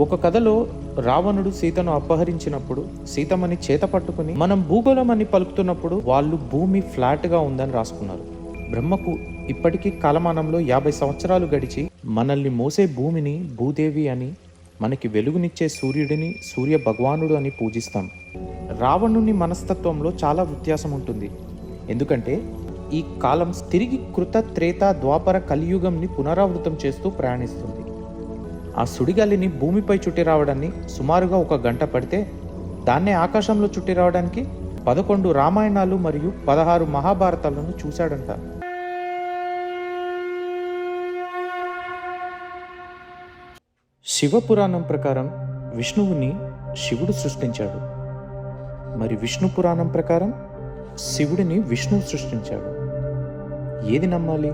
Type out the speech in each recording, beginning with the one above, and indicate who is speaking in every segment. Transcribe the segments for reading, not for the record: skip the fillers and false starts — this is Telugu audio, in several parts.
Speaker 1: ఒక కథలో రావణుడు సీతను అపహరించినప్పుడు సీతమ్మని చేత పట్టుకుని మనం భూగోళం అని పలుకుతున్నప్పుడు వాళ్ళు భూమి ఫ్లాట్గా ఉందని రాసుకున్నారు. బ్రహ్మకు ఇప్పటికీ కాలమానంలో 50 సంవత్సరాలు గడిచి మనల్ని మోసే భూమిని భూదేవి అని, మనకి వెలుగునిచ్చే సూర్యుడిని సూర్య భగవానుడు అని పూజిస్తాం. రావణుని మనస్తత్వంలో చాలా వ్యత్యాసం ఉంటుంది. ఎందుకంటే ఈ కాలం తిరిగి కృత త్రేత ద్వాపర కలియుగంని పునరావృతం చేస్తూ ప్రయాణిస్తుంది. ఆ సుడిగాలిని భూమిపై చుట్టి రావడాన్ని సుమారుగా 1 గంట పడితే దాన్నే ఆకాశంలో చుట్టి రావడానికి 11 రామాయణాలు మరియు 16 మహాభారతాలను చూశాడంట. శివపురాణం ప్రకారం విష్ణువుని శివుడు సృష్టించాడు. మరి విష్ణు పురాణం ప్రకారం శివుడిని విష్ణువు సృష్టించాడు. ఏది నమ్మాలి,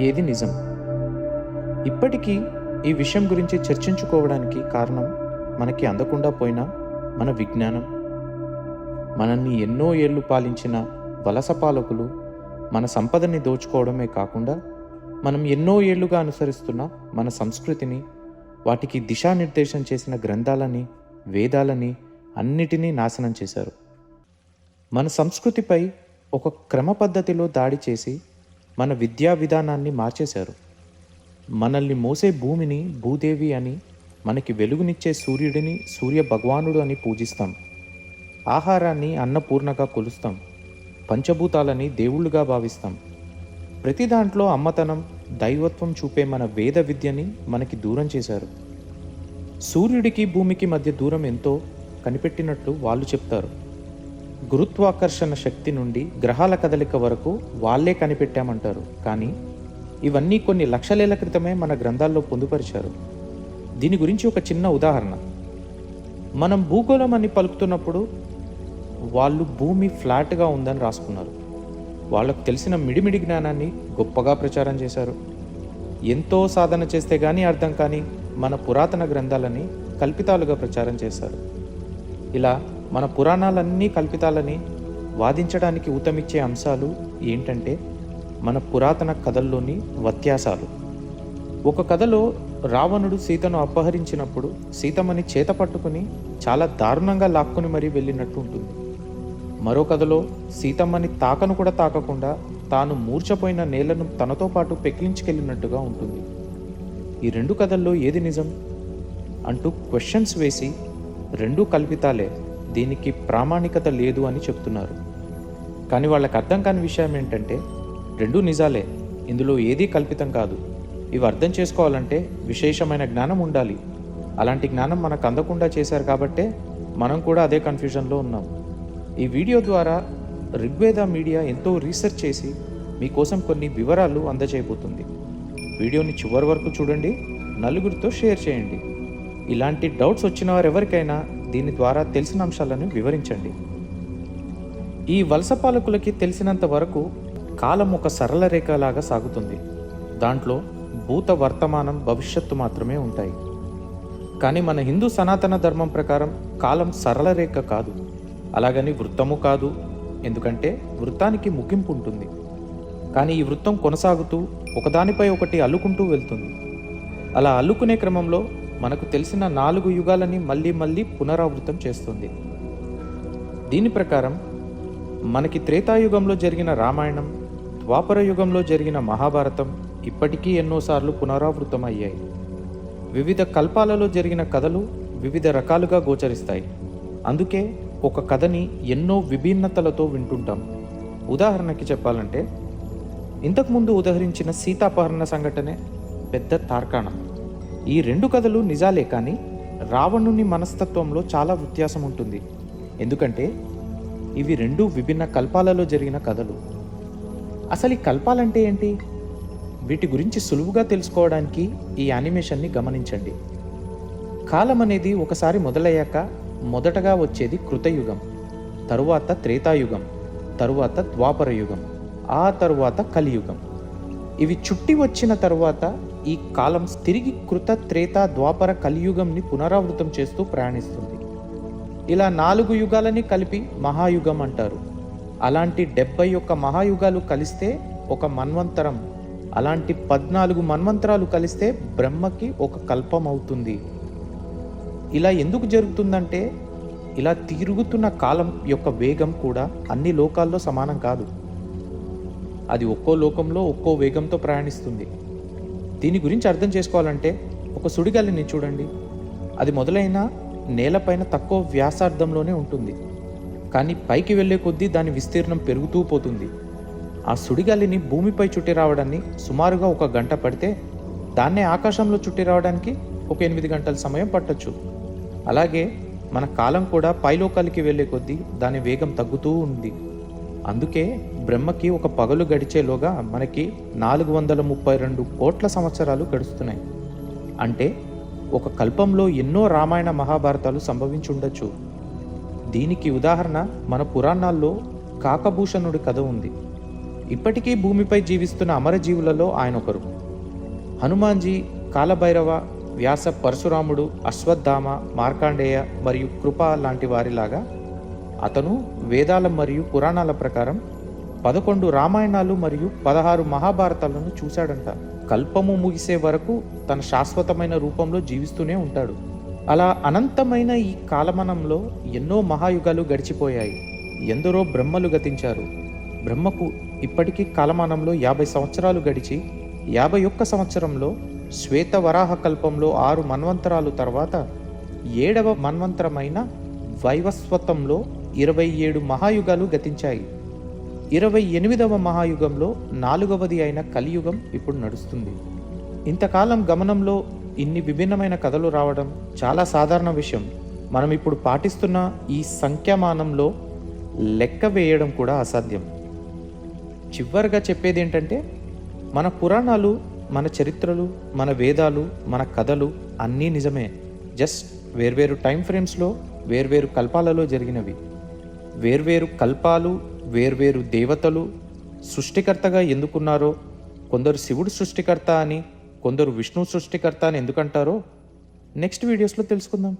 Speaker 1: ఏది నిజం? ఇప్పటికీ ఈ విషయం గురించి చర్చించుకోవడానికి కారణం మనకి అందకుండా పోయిన మన విజ్ఞానం. మనల్ని ఎన్నో ఏళ్ళు పాలించిన వలస పాలకులు మన సంపదని దోచుకోవడమే కాకుండా మనం ఎన్నో ఏళ్లుగా అనుసరిస్తున్న మన సంస్కృతిని, వాటికి దిశానిర్దేశం చేసిన గ్రంథాలని, వేదాలని అన్నిటినీ నాశనం చేశారు. మన సంస్కృతిపై ఒక క్రమ పద్ధతిలో దాడి చేసి మన విద్యా విధానాన్ని మార్చేశారు. మనల్ని మోసే భూమిని భూదేవి అని, మనకి వెలుగునిచ్చే సూర్యుడిని సూర్య భగవానుడు అని పూజిస్తాం. ఆహారాన్ని అన్నపూర్ణగా కొలుస్తాం. పంచభూతాలని దేవుళ్ళుగా భావిస్తాం. ప్రతి దాంట్లో అమ్మతనం, దైవత్వం చూపే మన వేద విద్యని మనకి దూరం చేశారు. సూర్యుడికి భూమికి మధ్య దూరం ఎంతో కనిపెట్టినట్లు వాళ్ళు చెప్తారు. గురుత్వాకర్షణ శక్తి నుండి గ్రహాల కదలిక వరకు వాళ్ళే కనిపెట్టామంటారు. కానీ ఇవన్నీ కొన్ని లక్షలేళ్ల క్రితమే మన గ్రంథాల్లో పొందుపరిచారు. దీని గురించి ఒక చిన్న ఉదాహరణ. మనం భూగోళం అని పలుకుతున్నప్పుడు వాళ్ళు భూమి ఫ్లాట్గా ఉందని రాసుకున్నారు. వాళ్ళకు తెలిసిన మిడిమిడి జ్ఞానాన్ని గొప్పగా ప్రచారం చేశారు. ఎంతో సాధన చేస్తే కానీ అర్థం కాని మన పురాతన గ్రంథాలని కల్పితాలుగా ప్రచారం చేశారు. ఇలా మన పురాణాలన్నీ కల్పితాలని వాదించడానికి ఊతమిచ్చే అంశాలు ఏంటంటే మన పురాతన కథల్లోని వ్యత్యాసాలు. ఒక కథలో రావణుడు సీతను అపహరించినప్పుడు సీతమ్మని చేత పట్టుకుని చాలా దారుణంగా లాక్కుని మరీ వెళ్ళినట్టు ఉంటుంది. మరో కథలో సీతమ్మని తాకను కూడా తాకకుండా తాను మూర్ఛపోయిన నేలను తనతో పాటు పెకిలించుకెళ్ళినట్టుగా ఉంటుంది. ఈ 2 కథల్లో ఏది నిజం అంటూ క్వశ్చన్స్ వేసి రెండూ కల్పితాలే, దీనికి ప్రామాణికత లేదు అని చెప్తున్నారు. కానీ వాళ్ళకి అర్థం కాని విషయం ఏంటంటే 2 నిజాలే, ఇందులో ఏదీ కల్పితం కాదు. ఇవి అర్థం చేసుకోవాలంటే విశేషమైన జ్ఞానం ఉండాలి. అలాంటి జ్ఞానం మనకు అందకుండా చేశారు కాబట్టే మనం కూడా అదే కన్ఫ్యూజన్లో ఉన్నాం. ఈ వీడియో ద్వారా ఋగ్వేద మీడియా ఎంతో రీసెర్చ్ చేసి మీకోసం కొన్ని వివరాలు అందజేయబోతుంది. వీడియోని చివరి వరకు చూడండి, నలుగురితో షేర్ చేయండి. ఇలాంటి డౌట్స్ వచ్చిన వారెవరికైనా దీని ద్వారా తెలిసిన అంశాలను వివరించండి. ఈ వలస పాలకులకి తెలిసినంత వరకు కాలం ఒక సరళ రేఖలాగా సాగుతుంది. దాంట్లో భూత, వర్తమానం, భవిష్యత్తు మాత్రమే ఉంటాయి. కానీ మన హిందూ సనాతన ధర్మం ప్రకారం కాలం సరళ రేఖ కాదు, అలాగని వృత్తము కాదు. ఎందుకంటే వృత్తానికి ముగింపు ఉంటుంది. కానీ ఈ వృత్తం కొనసాగుతూ ఒకదానిపై ఒకటి అల్లుకుంటూ వెళ్తుంది. అలా అల్లుకునే క్రమంలో మనకు తెలిసిన 4 యుగాలని మళ్ళీ మళ్ళీ పునరావృతం చేస్తుంది. దీని ప్రకారం మనకి త్రేతాయుగంలో జరిగిన రామాయణం, ద్వాపర యుగంలో జరిగిన మహాభారతం ఇప్పటికీ ఎన్నోసార్లు పునరావృతం అయ్యాయి. వివిధ కల్పాలలో జరిగిన కథలు వివిధ రకాలుగా గోచరిస్తాయి. అందుకే ఒక కథని ఎన్నో విభిన్నతలతో వింటుంటాం. ఉదాహరణకి చెప్పాలంటే ఇంతకుముందు ఉదహరించిన సీతాపహరణ సంఘటనే పెద్ద తార్కాణం. ఈ 2 కథలు నిజాలే, కానీ రావణుని మనస్తత్వంలో చాలా వ్యత్యాసం ఉంటుంది. ఎందుకంటే ఇవి 2 విభిన్న కల్పాలలో జరిగిన కథలు. అసలు ఈ కల్పాలంటే ఏంటి? వీటి గురించి సులువుగా తెలుసుకోవడానికి ఈ యానిమేషన్ని గమనించండి. కాలం అనేది ఒకసారి మొదలయ్యాక మొదటగా వచ్చేది కృతయుగం, తరువాత త్రేతాయుగం, తరువాత ద్వాపర యుగం, ఆ తరువాత కలియుగం. ఇవి చుట్టి వచ్చిన తరువాత ఈ కాలం తిరిగి కృత త్రేత ద్వాపర కలియుగంని పునరావృతం చేస్తూ ప్రయాణిస్తుంది. ఇలా 4 యుగాలని కలిపి మహాయుగం అంటారు. అలాంటి 71 మహాయుగాలు కలిస్తే ఒక మన్వంతరం, అలాంటి 14 మన్వంతరాలు కలిస్తే బ్రహ్మకి ఒక కల్పం అవుతుంది. ఇలా ఎందుకు జరుగుతుందంటే, ఇలా తిరుగుతున్న కాలం యొక్క వేగం కూడా అన్ని లోకాల్లో సమానం కాదు. అది ఒక్కో లోకంలో ఒక్కో వేగంతో ప్రయాణిస్తుంది. దీని గురించి అర్థం చేసుకోవాలంటే ఒక సుడిగాలిని చూడండి. అది మొదలైన నేలపైన తక్కువ వ్యాసార్థంలోనే ఉంటుంది, కానీ పైకి వెళ్ళే కొద్దీ దాని విస్తీర్ణం పెరుగుతూ పోతుంది. ఆ సుడిగాలిని భూమిపై చుట్టి రావడాన్ని సుమారుగా 1 గంట పడితే, దాన్నే ఆకాశంలో చుట్టి రావడానికి ఒక 8 గంటల సమయం పట్టొచ్చు. అలాగే మన కాలం కూడా పైలోకాలకి వెళ్ళే కొద్దీ దాని వేగం తగ్గుతూ ఉంది. అందుకే బ్రహ్మకి ఒక పగలు గడిచేలోగా మనకి 432 కోట్ల సంవత్సరాలు గడుస్తున్నాయి. అంటే ఒక కల్పంలో ఎన్నో రామాయణ మహాభారతాలు సంభవించుండొచ్చు. దీనికి ఉదాహరణ మన పురాణాల్లో కాకభూషణుడి కథ ఉంది. ఇప్పటికీ భూమిపై జీవిస్తున్న అమరజీవులలో ఆయన ఒకరు. హనుమాన్జీ, కాలభైరవ, వ్యాస, పరశురాముడు, అశ్వత్థామ, మార్కాండేయ మరియు కృప లాంటి వారిలాగా అతను వేదాల మరియు పురాణాల ప్రకారం 11 రామాయణాలు మరియు 16 మహాభారతాలను చూశాడంట. కల్పము ముగిసే వరకు తన శాశ్వతమైన రూపంలో జీవిస్తూనే ఉంటాడు. అలా అనంతమైన ఈ కాలమనంలో ఎన్నో మహాయుగాలు గడిచిపోయాయి. ఎందరో బ్రహ్మలు గతించారు. బ్రహ్మకు ఇప్పటికీ కాలమానంలో 50 సంవత్సరాలు గడిచి 51 సంవత్సరంలో శ్వేత వరాహ కల్పంలో 6 మన్వంతరాలు తర్వాత 7వ మన్వంతరమైన వైవస్వతంలో 27 మహాయుగాలు గతించాయి. 28వ మహాయుగంలో 4వది అయిన కలియుగం ఇప్పుడు నడుస్తుంది. ఇంతకాలం గమనంలో ఇన్ని విభిన్నమైన కథలు రావడం చాలా సాధారణ విషయం. మనం ఇప్పుడు పాటిస్తున్న ఈ సంఖ్యామానంలో లెక్క వేయడం కూడా అసాధ్యం. చివరిగా చెప్పేది ఏంటంటే, మన పురాణాలు, మన చరిత్రలు, మన వేదాలు, మన కథలు అన్నీ నిజమే. జస్ట్ వేర్వేరు టైం ఫ్రేమ్స్లో వేర్వేరు కల్పాలలో జరిగినవి. వేర్వేరు కల్పాలు, వేర్వేరు దేవతలు సృష్టికర్తగా ఎందుకున్నారో, కొందరు శివుడు సృష్టికర్త అని, కొందరు విష్ణు సృష్టికర్త అని ఎందుకంటారో నెక్స్ట్ వీడియోస్లో తెలుసుకుందాం.